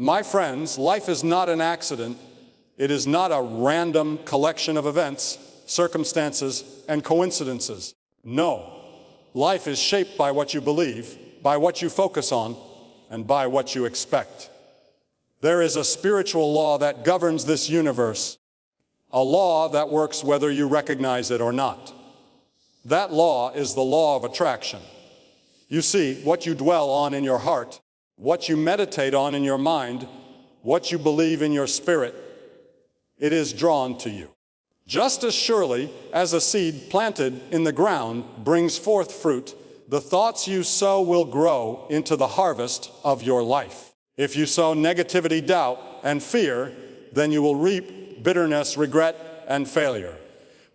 My friends, life is not an accident. It is not a random collection of events, circumstances, and coincidences. No, life is shaped by what you believe, by what you focus on, and by what you expect. There is a spiritual law that governs this universe, a law that works whether you recognize it or not. That law is the law of attraction. You see, what you dwell on in your heart, what you meditate on in your mind, what you believe in your spirit, it is drawn to you. Just as surely as a seed planted in the ground brings forth fruit, the thoughts you sow will grow into the harvest of your life. If you sow negativity, doubt, and fear, then you will reap bitterness, regret, and failure.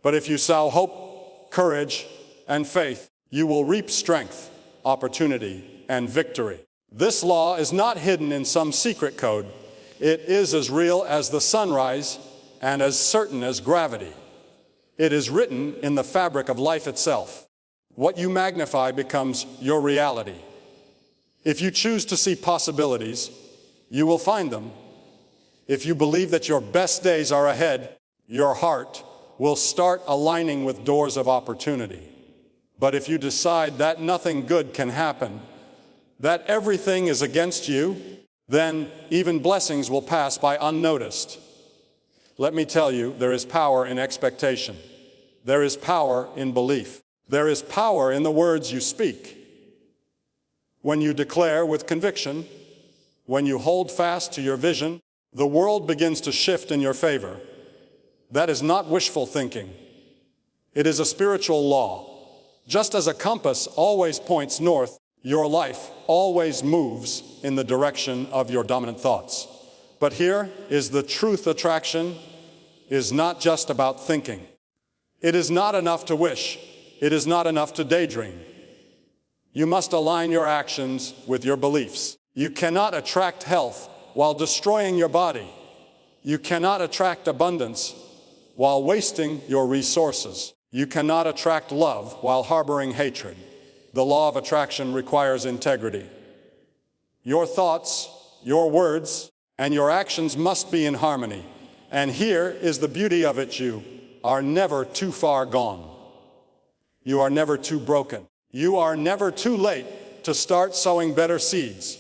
But if you sow hope, courage, and faith, you will reap strength, opportunity, and victory. This law is not hidden in some secret code. It is as real as the sunrise and as certain as gravity. It is written in the fabric of life itself. What you magnify becomes your reality. If you choose to see possibilities, you will find them. If you believe that your best days are ahead, your heart will start aligning with doors of opportunity. But if you decide that nothing good can happen, that everything is against you, then even blessings will pass by unnoticed. Let me tell you, there is power in expectation. There is power in belief. There is power in the words you speak. When you declare with conviction, when you hold fast to your vision, the world begins to shift in your favor. That is not wishful thinking. It is a spiritual law. Just as a compass always points north, your life always moves in the direction of your dominant thoughts. But here is the truth: attraction is not just about thinking. It is not enough to wish. It is not enough to daydream. You must align your actions with your beliefs. You cannot attract health while destroying your body. You cannot attract abundance while wasting your resources. You cannot attract love while harboring hatred. The law of attraction requires integrity. Your thoughts, your words, and your actions must be in harmony. And here is the beauty of it: you are never too far gone. You are never too broken. You are never too late to start sowing better seeds.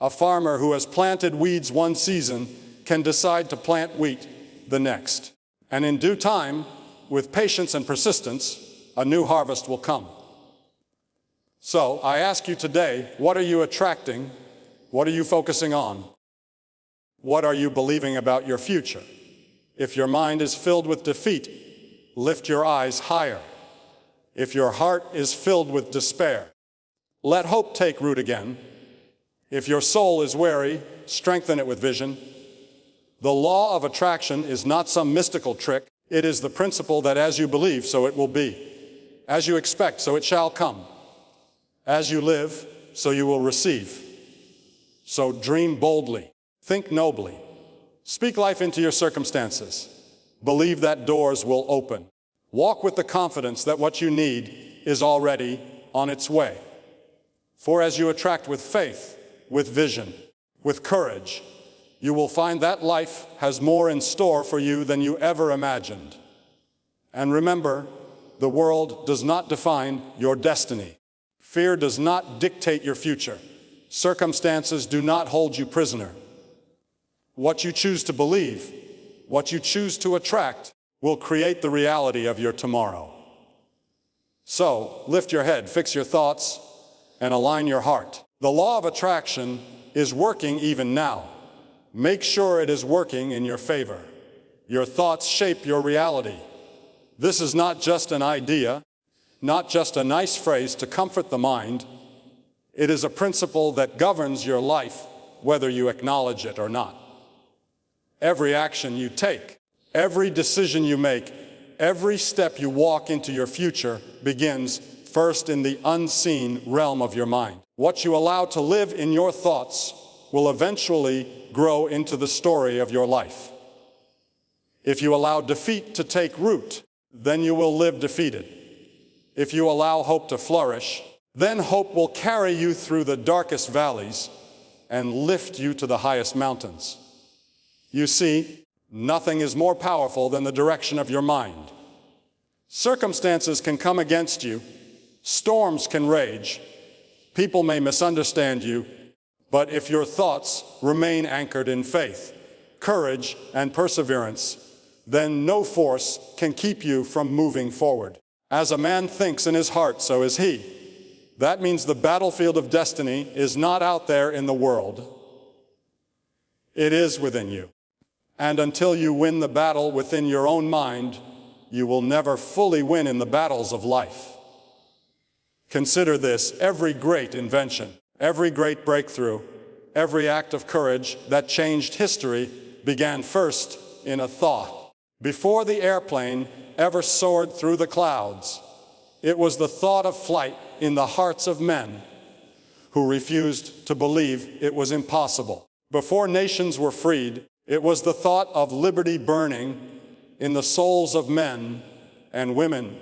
A farmer who has planted weeds one season can decide to plant wheat the next. And in due time, with patience and persistence, a new harvest will come. So I ask you today, what are you attracting? What are you focusing on? What are you believing about your future? If your mind is filled with defeat, lift your eyes higher. If your heart is filled with despair, let hope take root again. If your soul is weary, strengthen it with vision. The law of attraction is not some mystical trick. It is the principle that as you believe, so it will be. As you expect, so it shall come. As you live, so you will receive. So dream boldly, think nobly, speak life into your circumstances. Believe that doors will open. Walk with the confidence that what you need is already on its way. For as you attract with faith, with vision, with courage, you will find that life has more in store for you than you ever imagined. And remember, the world does not define your destiny. Fear does not dictate your future. Circumstances do not hold you prisoner. What you choose to believe, what you choose to attract, will create the reality of your tomorrow. So, lift your head, fix your thoughts, and align your heart. The law of attraction is working even now. Make sure it is working in your favor. Your thoughts shape your reality. This is not just an idea, not just a nice phrase to comfort the mind. It is a principle that governs your life, whether you acknowledge it or not. Every action you take, every decision you make, every step you walk into your future begins first in the unseen realm of your mind. What you allow to live in your thoughts will eventually grow into the story of your life. If you allow defeat to take root, then you will live defeated. If you allow hope to flourish, then hope will carry you through the darkest valleys and lift you to the highest mountains. You see, nothing is more powerful than the direction of your mind. Circumstances can come against you, storms can rage, people may misunderstand you, but if your thoughts remain anchored in faith, courage, and perseverance, then no force can keep you from moving forward. As a man thinks in his heart, so is he. That means the battlefield of destiny is not out there in the world. It is within you. And until you win the battle within your own mind, you will never fully win in the battles of life. Consider this: every great invention, every great breakthrough, every act of courage that changed history began first in a thought. Before the airplane ever soared through the clouds, it was the thought of flight in the hearts of men who refused to believe it was impossible. Before nations were freed, it was the thought of liberty burning in the souls of men and women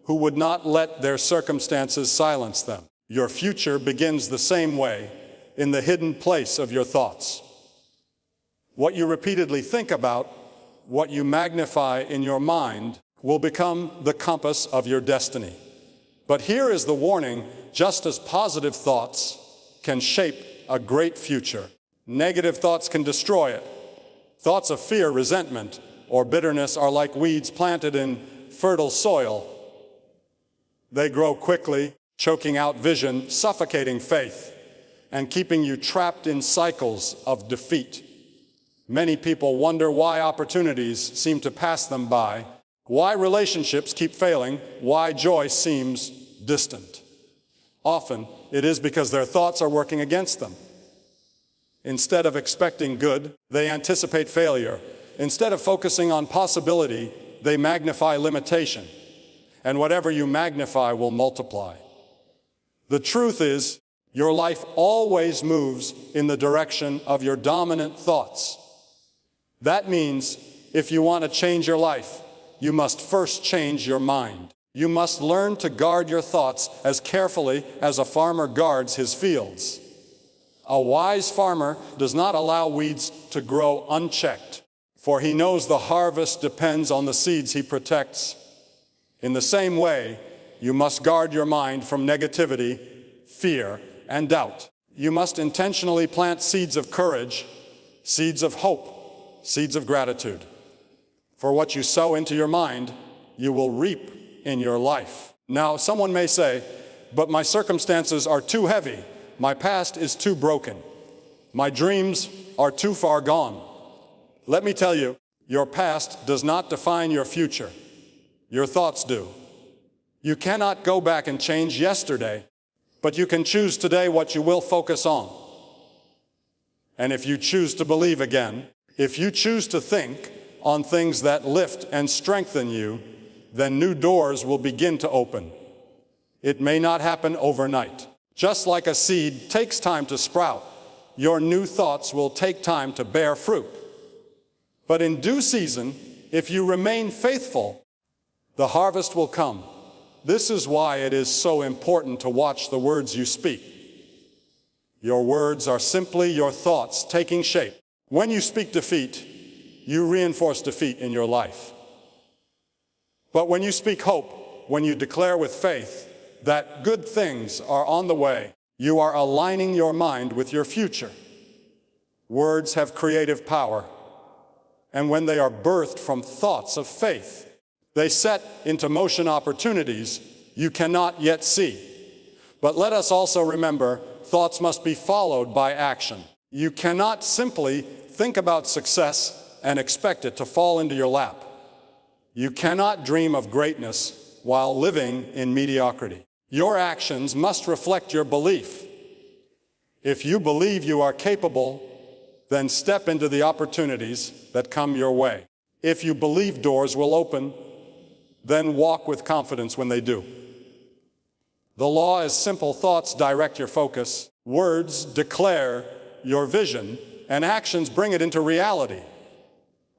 who would not let their circumstances silence them. Your future begins the same way, in the hidden place of your thoughts. What you repeatedly think about, what you magnify in your mind, will become the compass of your destiny. But here is the warning: just as positive thoughts can shape a great future, negative thoughts can destroy it. Thoughts of fear, resentment, or bitterness are like weeds planted in fertile soil. They grow quickly, choking out vision, suffocating faith, and keeping you trapped in cycles of defeat. Many people wonder why opportunities seem to pass them by, why relationships keep failing, why joy seems distant. Often, it is because their thoughts are working against them. Instead of expecting good, they anticipate failure. Instead of focusing on possibility, they magnify limitation. And whatever you magnify will multiply. The truth is, your life always moves in the direction of your dominant thoughts. That means, if you want to change your life, you must first change your mind. You must learn to guard your thoughts as carefully as a farmer guards his fields. A wise farmer does not allow weeds to grow unchecked, for he knows the harvest depends on the seeds he protects. In the same way, you must guard your mind from negativity, fear, and doubt. You must intentionally plant seeds of courage, seeds of hope, seeds of gratitude. For what you sow into your mind, you will reap in your life. Now, someone may say, but my circumstances are too heavy. My past is too broken. My dreams are too far gone. Let me tell you, your past does not define your future. Your thoughts do. You cannot go back and change yesterday, but you can choose today what you will focus on. And if you choose to believe again, if you choose to think on things that lift and strengthen you, then new doors will begin to open. It may not happen overnight. Just like a seed takes time to sprout, your new thoughts will take time to bear fruit. But in due season, if you remain faithful, the harvest will come. This is why it is so important to watch the words you speak. Your words are simply your thoughts taking shape. When you speak defeat, you reinforce defeat in your life. But when you speak hope, when you declare with faith that good things are on the way, you are aligning your mind with your future. Words have creative power, and when they are birthed from thoughts of faith, they set into motion opportunities you cannot yet see. But let us also remember, thoughts must be followed by action. You cannot simply think about success and expect it to fall into your lap. You cannot dream of greatness while living in mediocrity. Your actions must reflect your belief. If you believe you are capable, then step into the opportunities that come your way. If you believe doors will open, then walk with confidence when they do. The law is simple: thoughts direct your focus, words declare your vision, and actions bring it into reality.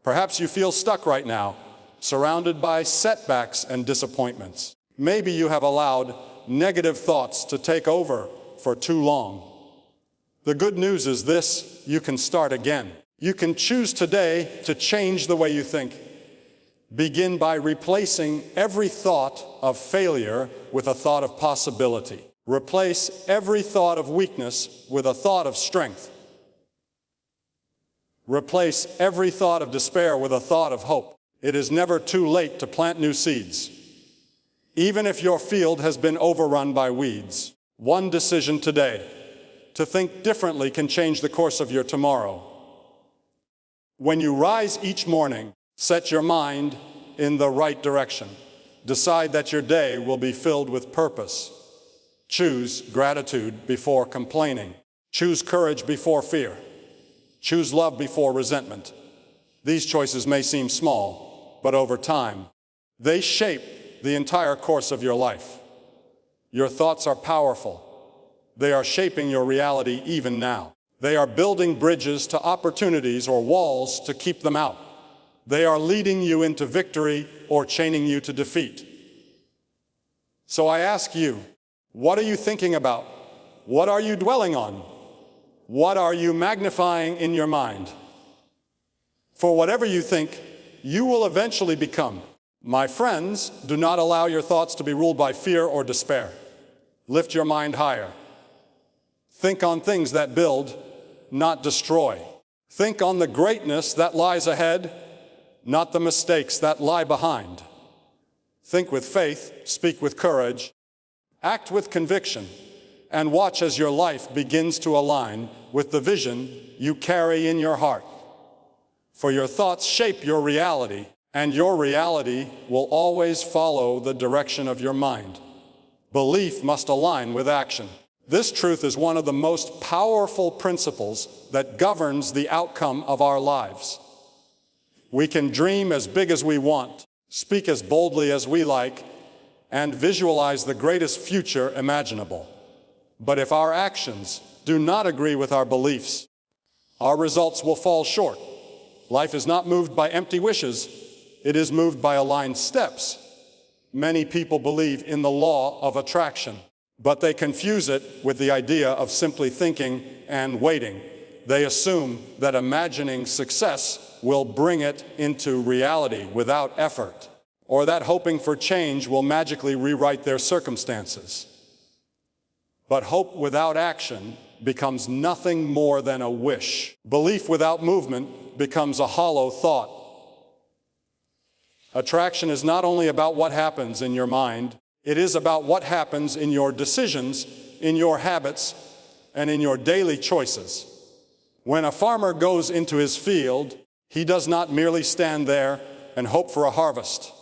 Perhaps you feel stuck right now, surrounded by setbacks and disappointments. Maybe you have allowed negative thoughts to take over for too long. The good news is this: you can start again. You can choose today to change the way you think. Begin by replacing every thought of failure with a thought of possibility. Replace every thought of weakness with a thought of strength. Replace every thought of despair with a thought of hope. It is never too late to plant new seeds, even if your field has been overrun by weeds. One decision today to think differently can change the course of your tomorrow. When you rise each morning, set your mind in the right direction. Decide that your day will be filled with purpose. Choose gratitude before complaining. Choose courage before fear. Choose love before resentment. These choices may seem small, but over time, they shape the entire course of your life. Your thoughts are powerful. They are shaping your reality even now. They are building bridges to opportunities or walls to keep them out. They are leading you into victory or chaining you to defeat. So I ask you, what are you thinking about? What are you dwelling on? What are you magnifying in your mind? For whatever you think, you will eventually become. My friends, do not allow your thoughts to be ruled by fear or despair. Lift your mind higher. Think on things that build, not destroy. Think on the greatness that lies ahead, not the mistakes that lie behind. Think with faith, speak with courage, act with conviction, and watch as your life begins to align with the vision you carry in your heart. For your thoughts shape your reality, and your reality will always follow the direction of your mind. Belief must align with action. This truth is one of the most powerful principles that governs the outcome of our lives. We can dream as big as we want, speak as boldly as we like, and visualize the greatest future imaginable. But if our actions do not agree with our beliefs, our results will fall short. Life is not moved by empty wishes, it is moved by aligned steps. Many people believe in the law of attraction, but they confuse it with the idea of simply thinking and waiting. They assume that imagining success will bring it into reality without effort, or that hoping for change will magically rewrite their circumstances. But hope without action becomes nothing more than a wish. Belief without movement becomes a hollow thought. Attraction is not only about what happens in your mind, it is about what happens in your decisions, in your habits, and in your daily choices. When a farmer goes into his field, he does not merely stand there and hope for a harvest.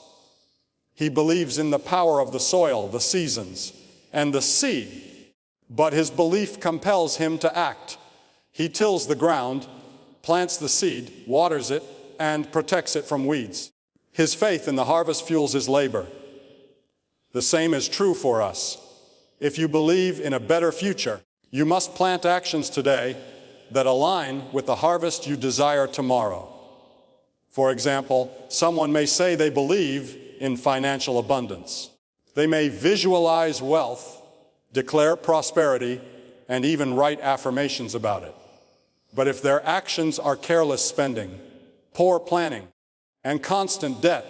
He believes in the power of the soil, the seasons, and the seed. But his belief compels him to act. He tills the ground, plants the seed, waters it, and protects it from weeds. His faith in the harvest fuels his labor. The same is true for us. If you believe in a better future, you must plant actions today that align with the harvest you desire tomorrow. For example, someone may say they believe in financial abundance. They may visualize wealth, declare prosperity, and even write affirmations about it. But if their actions are careless spending, poor planning, and constant debt,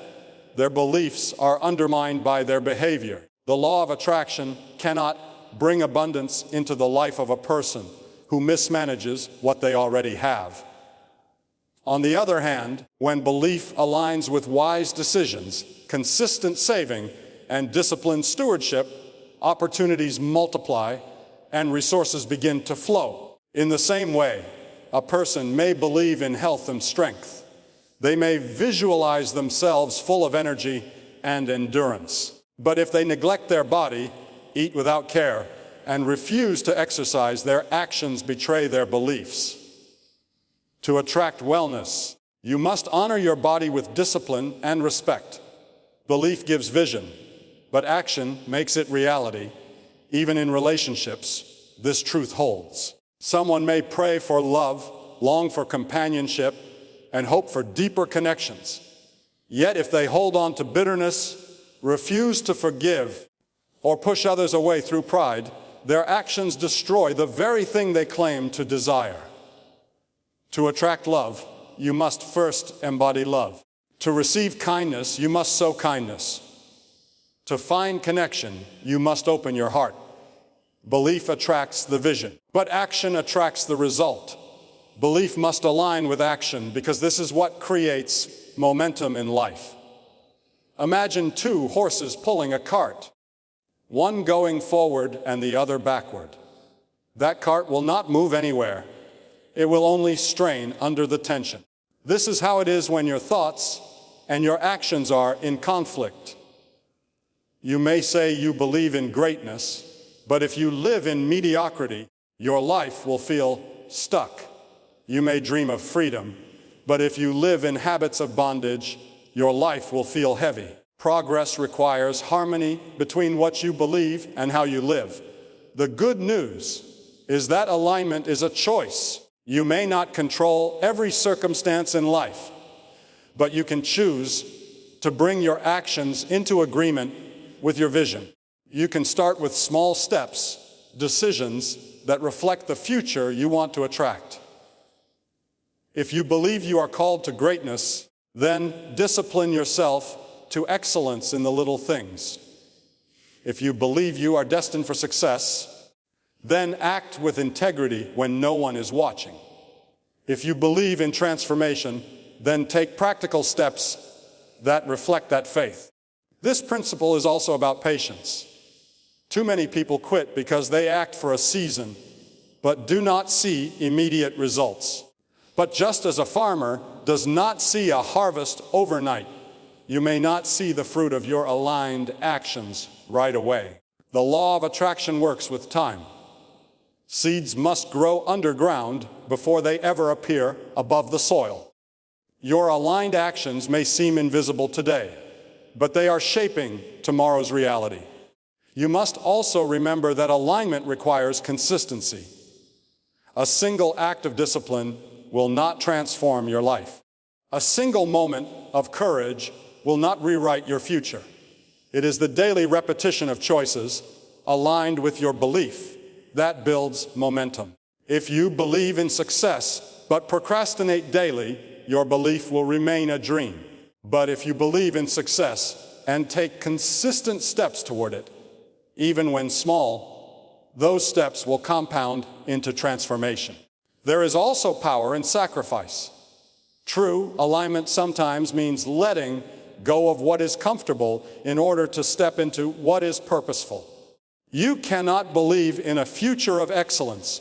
their beliefs are undermined by their behavior. The law of attraction cannot bring abundance into the life of a person who mismanages what they already have. On the other hand, when belief aligns with wise decisions, consistent saving, and disciplined stewardship, opportunities multiply and resources begin to flow. In the same way, a person may believe in health and strength. They may visualize themselves full of energy and endurance. But if they neglect their body, eat without care, and refuse to exercise, their actions betray their beliefs. To attract wellness, you must honor your body with discipline and respect. Belief gives vision, but action makes it reality. Even in relationships, this truth holds. Someone may pray for love, long for companionship, and hope for deeper connections. Yet if they hold on to bitterness, refuse to forgive, or push others away through pride, their actions destroy the very thing they claim to desire. To attract love, you must first embody love. To receive kindness, you must sow kindness. To find connection, you must open your heart. Belief attracts the vision, but action attracts the result. Belief must align with action because this is what creates momentum in life. Imagine two horses pulling a cart, one going forward and the other backward. That cart will not move anywhere. It will only strain under the tension. This is how it is when your thoughts and your actions are in conflict. You may say you believe in greatness, but if you live in mediocrity, your life will feel stuck. You may dream of freedom, but if you live in habits of bondage, your life will feel heavy. Progress requires harmony between what you believe and how you live. The good news is that alignment is a choice. You may not control every circumstance in life, but you can choose to bring your actions into agreement with your vision. You can start with small steps, decisions that reflect the future you want to attract. If you believe you are called to greatness, then discipline yourself to excellence in the little things. If you believe you are destined for success, then act with integrity when no one is watching. If you believe in transformation, then take practical steps that reflect that faith. This principle is also about patience. Too many people quit because they act for a season, but do not see immediate results. But just as a farmer does not see a harvest overnight, you may not see the fruit of your aligned actions right away. The law of attraction works with time. Seeds must grow underground before they ever appear above the soil. Your aligned actions may seem invisible today, but they are shaping tomorrow's reality. You must also remember that alignment requires consistency. A single act of discipline will not transform your life. A single moment of courage will not rewrite your future. It is the daily repetition of choices aligned with your belief that builds momentum. If you believe in success but procrastinate daily, your belief will remain a dream. But if you believe in success and take consistent steps toward it, even when small, those steps will compound into transformation. There is also power in sacrifice. True alignment sometimes means letting go of what is comfortable in order to step into what is purposeful. You cannot believe in a future of excellence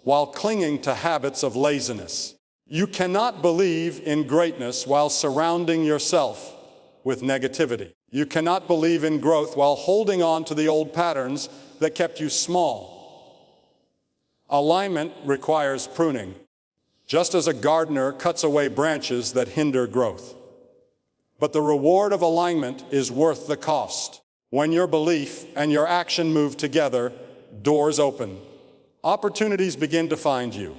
while clinging to habits of laziness. You cannot believe in greatness while surrounding yourself with negativity. You cannot believe in growth while holding on to the old patterns that kept you small. Alignment requires pruning, just as a gardener cuts away branches that hinder growth. But the reward of alignment is worth the cost. When your belief and your action move together, doors open. Opportunities begin to find you.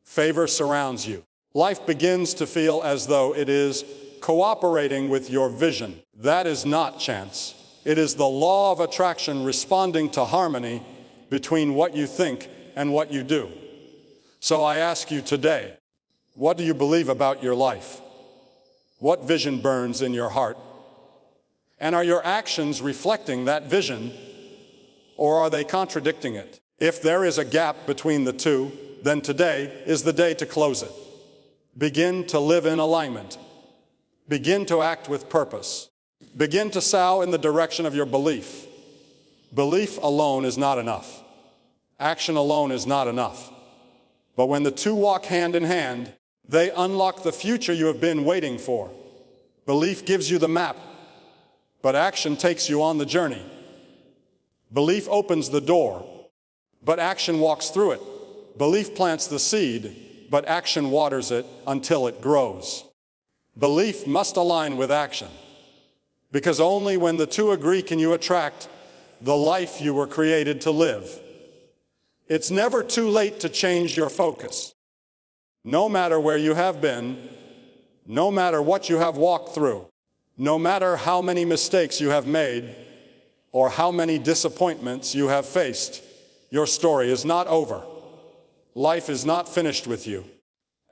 Favor surrounds you. Life begins to feel as though it is cooperating with your vision. That is not chance. It is the law of attraction responding to harmony between what you think and what you do. So I ask you today, what do you believe about your life? What vision burns in your heart? And are your actions reflecting that vision, or are they contradicting it? If there is a gap between the two, then today is the day to close it. Begin to live in alignment. Begin to act with purpose. Begin to sow in the direction of your belief. Belief alone is not enough. Action alone is not enough. But when the two walk hand in hand, they unlock the future you have been waiting for. Belief gives you the map, but action takes you on the journey. Belief opens the door, but action walks through it. Belief plants the seed, but action waters it until it grows. Belief must align with action, because only when the two agree can you attract the life you were created to live. It's never too late to change your focus. No matter where you have been, no matter what you have walked through, no matter how many mistakes you have made or how many disappointments you have faced, Your story is not over. Life is not finished with you.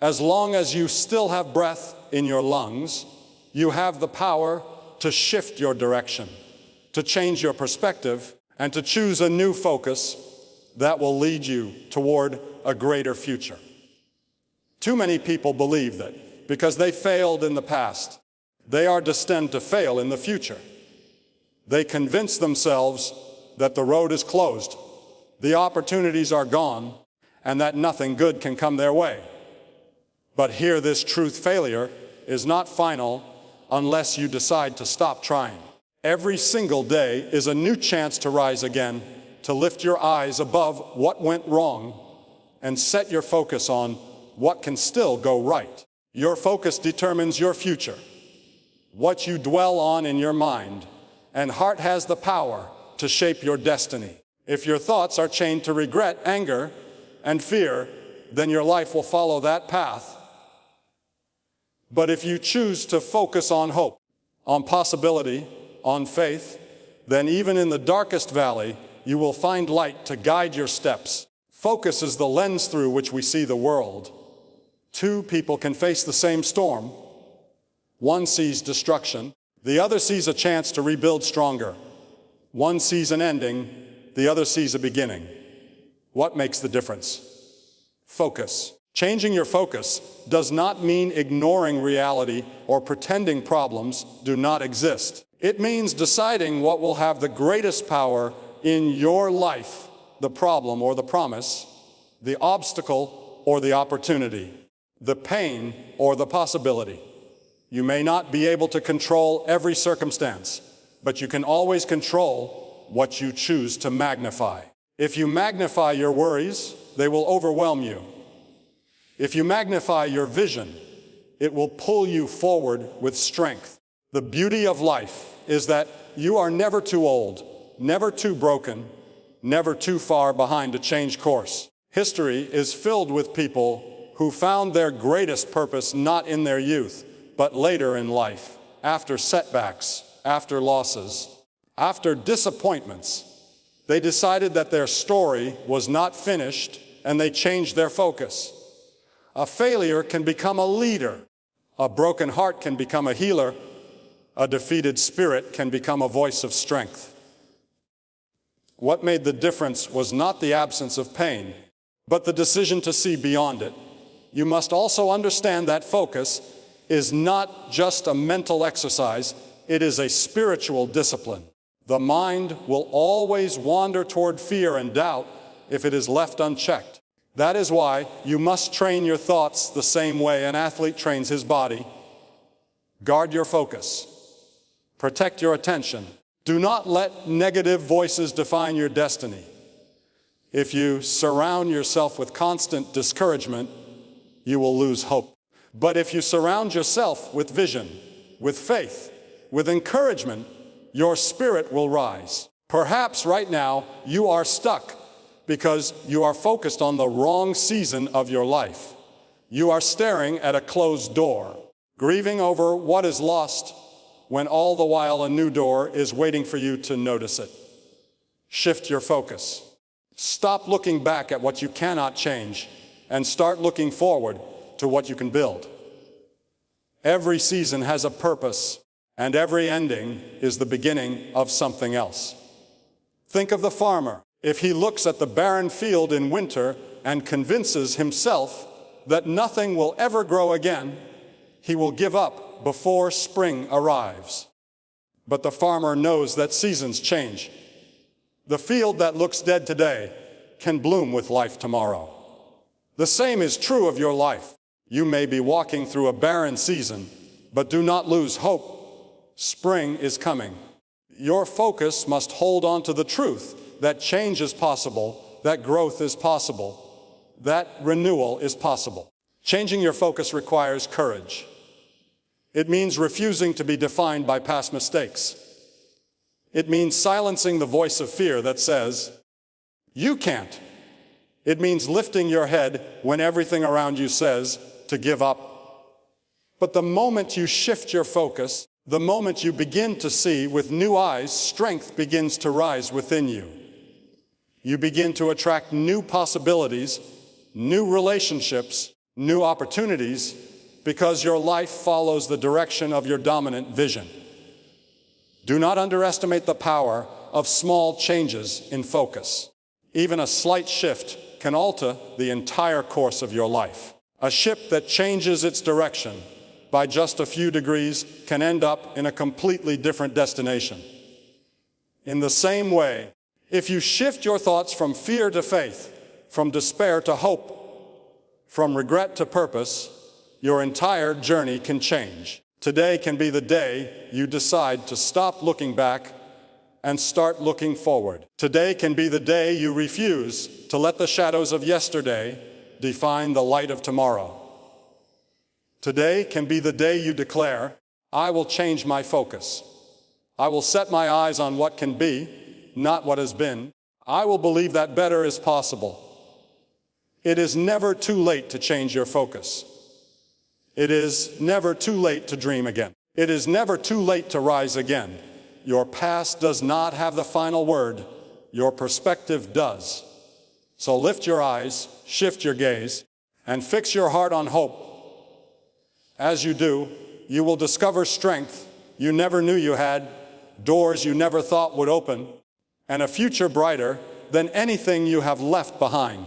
As long as you still have breath in your lungs, you have the power to shift your direction, to change your perspective, and to choose a new focus that will lead you toward a greater future. Too many people believe that because they failed in the past, they are destined to fail in the future. They convince themselves that the road is closed, the opportunities are gone, and that nothing good can come their way. But hear this truth: failure is not final unless you decide to stop trying. Every single day is a new chance to rise again, to lift your eyes above what went wrong and set your focus on what can still go right. Your focus determines your future. What you dwell on in your mind and heart has the power to shape your destiny. If your thoughts are chained to regret, anger, and fear, then your life will follow that path. But if you choose to focus on hope, on possibility, on faith, then even in the darkest valley, you will find light to guide your steps. Focus is the lens through which we see the world. Two people can face the same storm. One sees destruction, the other sees a chance to rebuild stronger. One sees an ending, the other sees a beginning. What makes the difference? Focus. Changing your focus does not mean ignoring reality or pretending problems do not exist. It means deciding what will have the greatest power in your life: the problem or the promise, the obstacle or the opportunity, the pain or the possibility. You may not be able to control every circumstance, but you can always control what you choose to magnify. If you magnify your worries, they will overwhelm you. If you magnify your vision, it will pull you forward with strength. The beauty of life is that you are never too old, never too broken, never too far behind to change course. History is filled with people who found their greatest purpose not in their youth, but later in life, after setbacks, after losses, after disappointments. They decided that their story was not finished, and they changed their focus. A failure can become a leader. A broken heart can become a healer. A defeated spirit can become a voice of strength. What made the difference was not the absence of pain, but the decision to see beyond it. You must also understand that focus is not just a mental exercise, it is a spiritual discipline. The mind will always wander toward fear and doubt if it is left unchecked. That is why you must train your thoughts the same way an athlete trains his body. Guard your focus. Protect your attention. Do not let negative voices define your destiny. If you surround yourself with constant discouragement, you will lose hope. But if you surround yourself with vision, with faith, with encouragement, your spirit will rise. Perhaps right now you are stuck because you are focused on the wrong season of your life. You are staring at a closed door, grieving over what is lost, when all the while a new door is waiting for you to notice it. Shift your focus. Stop looking back at what you cannot change and start looking forward to what you can build. Every season has a purpose, and every ending is the beginning of something else. Think of the farmer. If he looks at the barren field in winter and convinces himself that nothing will ever grow again, he will give up before spring arrives. But the farmer knows that seasons change. The field that looks dead today can bloom with life tomorrow. The same is true of your life. You may be walking through a barren season, but do not lose hope. Spring is coming. Your focus must hold on to the truth that change is possible, that growth is possible, that renewal is possible. Changing your focus requires courage. It means refusing to be defined by past mistakes. It means silencing the voice of fear that says, "You can't." It means lifting your head when everything around you says to give up. But the moment you shift your focus, the moment you begin to see with new eyes, strength begins to rise within you. You begin to attract new possibilities, new relationships, new opportunities, because your life follows the direction of your dominant vision. Do not underestimate the power of small changes in focus. Even a slight shift can alter the entire course of your life. A ship that changes its direction by just a few degrees can end up in a completely different destination. In the same way, if you shift your thoughts from fear to faith, from despair to hope, from regret to purpose, your entire journey can change. Today can be the day you decide to stop looking back and start looking forward. Today can be the day you refuse to let the shadows of yesterday define the light of tomorrow. Today can be the day you declare, I will change my focus. I will set my eyes on what can be, not what has been. I will believe that better is possible. It is never too late to change your focus. It is never too late to dream again. It is never too late to rise again. Your past does not have the final word. Your perspective does. So lift your eyes, shift your gaze, and fix your heart on hope. As you do, you will discover strength you never knew you had, doors you never thought would open, and a future brighter than anything you have left behind.